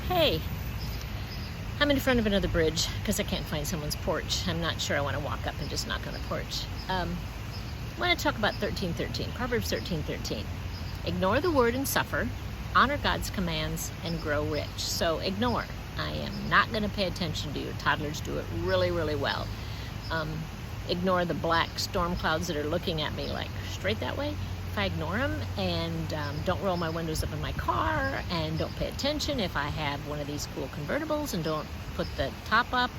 Hey, I'm in front of another bridge because I can't find someone's porch. I'm not sure I want to walk up and just knock on the porch. I want to talk about 13:13, Proverbs 13:13. Ignore the word and suffer, honor God's commands, and grow rich. So ignore. I am not going to pay attention to you. Toddlers do it really, really well. Ignore the black storm clouds that are looking at me like straight that way. If I ignore them and don't roll my windows up in my car and don't pay attention, if I have one of these cool convertibles and don't put the top up,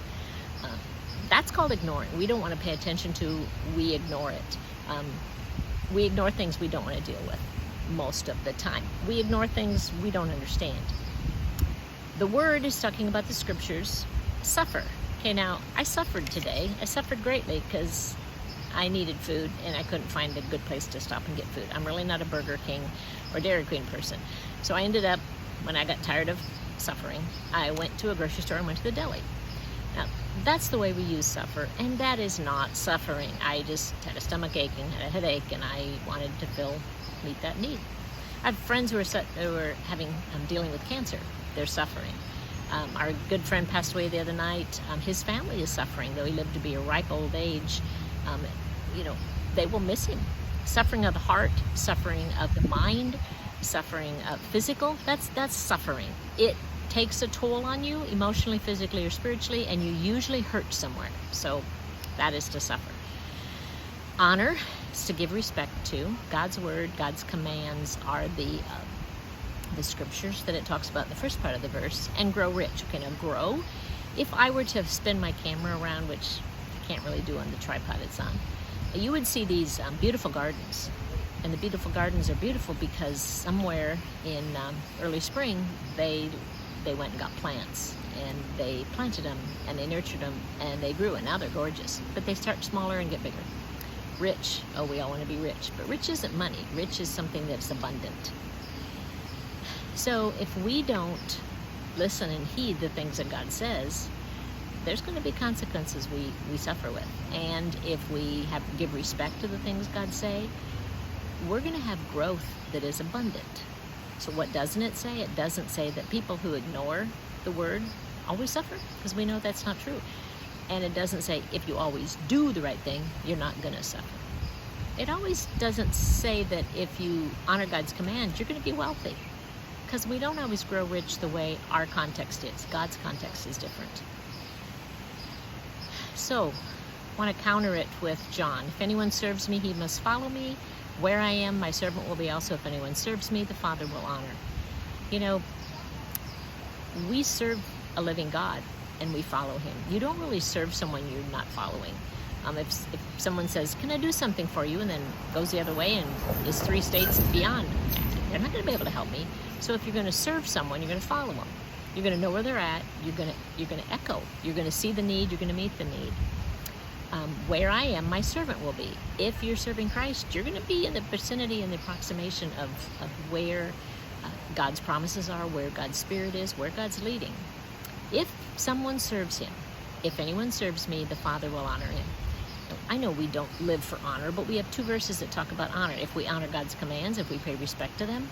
that's called ignoring. We don't want to pay attention to, we ignore it. We ignore things we don't want to deal with most of the time. We ignore things we don't understand. The word is talking about the scriptures, suffer. Okay, now I suffered today. I suffered greatly because I needed food and I couldn't find a good place to stop and get food. I'm really not a Burger King or Dairy Queen person. So I ended up, when I got tired of suffering, I went to a grocery store and went to the deli. Now, that's the way we use suffer, and that is not suffering. I just had a stomach ache and had a headache, and I wanted to meet that need. I have friends who are dealing with cancer. They're suffering. Our good friend passed away the other night. His family is suffering, though he lived to be a ripe old age. They will miss him. Suffering of the heart, suffering of the mind, suffering of physical, that's suffering. It takes a toll on you emotionally, physically, or spiritually, and you usually hurt somewhere. So that is to suffer. Honor is to give respect to. God's word, God's commands are the scriptures that it talks about in the first part of the verse. And grow rich. Okay, now grow. If I were to spin my camera around, which I can't really do on the tripod it's on, you would see these beautiful gardens. And the beautiful gardens are beautiful because somewhere in early spring they went and got plants, and they planted them and they nurtured them and they grew, and now they're gorgeous. But they start smaller and get bigger. Rich. Oh, we all want to be rich, but rich isn't money. Rich is something that's abundant. So if we don't listen and heed the things that God says, there's going to be consequences we suffer with. And if we give respect to the things God say, we're going to have growth that is abundant. So what doesn't it say? It doesn't say that people who ignore the word always suffer, because we know that's not true. And it doesn't say if you always do the right thing, you're not going to suffer. It always doesn't say that if you honor God's commands, you're going to be wealthy, because we don't always grow rich the way our context is. God's context is different. So I want to counter it with John. If anyone serves me, he must follow me. Where I am, my servant will be also. If anyone serves me, the Father will honor. We serve a living God and we follow him. You don't really serve someone you're not following. If someone says, can I do something for you, and then goes the other way and is 3 states beyond, they're not going to be able to help me. So if you're going to serve someone, you're going to follow them. You're going to know where they're at. You're going to echo. You're going to see the need. You're going to meet the need. Where I am, my servant will be. If you're serving Christ, you're going to be in the vicinity and the approximation of where God's promises are, where God's Spirit is, where God's leading. If someone serves him, if anyone serves me, the Father will honor him. I know we don't live for honor, but we have 2 verses that talk about honor. If we honor God's commands, if we pay respect to them,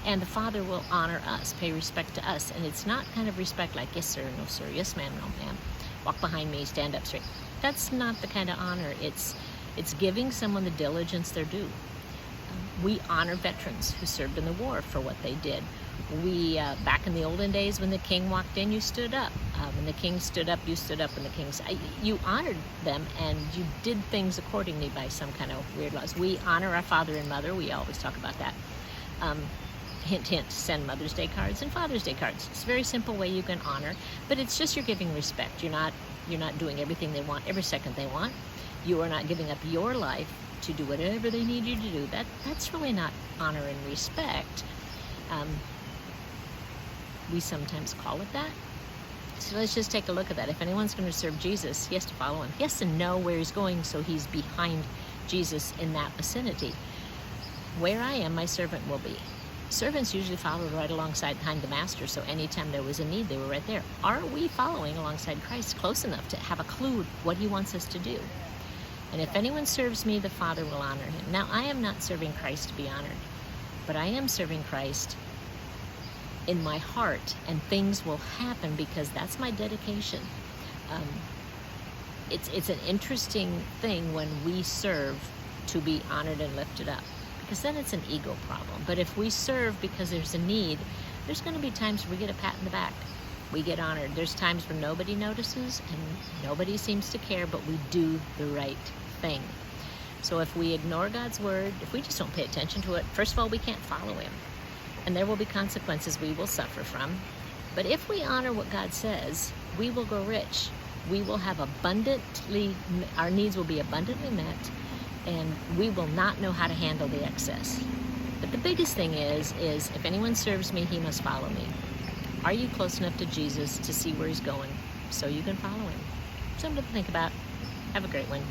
and the Father will honor us, pay respect to us. And it's not kind of respect like, yes, sir, no, sir, yes, ma'am, no, ma'am, walk behind me, stand up straight. That's not the kind of honor. It's giving someone the diligence they're due. We honor veterans who served in the war for what they did. We, back in the olden days, when the king walked in, you stood up. When the king stood up, you stood up. When the king you honored them, and you did things accordingly by some kind of weird laws. We honor our father and mother. We always talk about that. Hint, hint, send Mother's Day cards and Father's Day cards. It's a very simple way you can honor, but it's just you're giving respect. You're not doing everything they want every second they want. You are not giving up your life to do whatever they need you to do. That's really not honor and respect. We sometimes call it that. So let's just take a look at that. If anyone's going to serve Jesus, he has to follow him. He has to know where he's going, so he's behind Jesus in that vicinity. Where I am, my servant will be. Servants usually followed right alongside behind the master, so anytime there was a need, they were right there. Are we following alongside Christ close enough to have a clue what he wants us to do? And if anyone serves me, the Father will honor him. Now, I am not serving Christ to be honored, but I am serving Christ in my heart, and things will happen because that's my dedication. It's an interesting thing when we serve to be honored and lifted up, because then it's an ego problem. But if we serve because there's a need, there's going to be times we get a pat in the back. We get honored. There's times when nobody notices and nobody seems to care, but we do the right thing. So if we ignore God's word, if we just don't pay attention to it, first of all, we can't follow him. And there will be consequences we will suffer from. But if we honor what God says, we will grow rich. We will have our needs will be abundantly met, and we will not know how to handle the excess. But the biggest thing is if anyone serves me, he must follow me. Are you close enough to Jesus to see where he's going so you can follow him? Something to think about. Have a great one.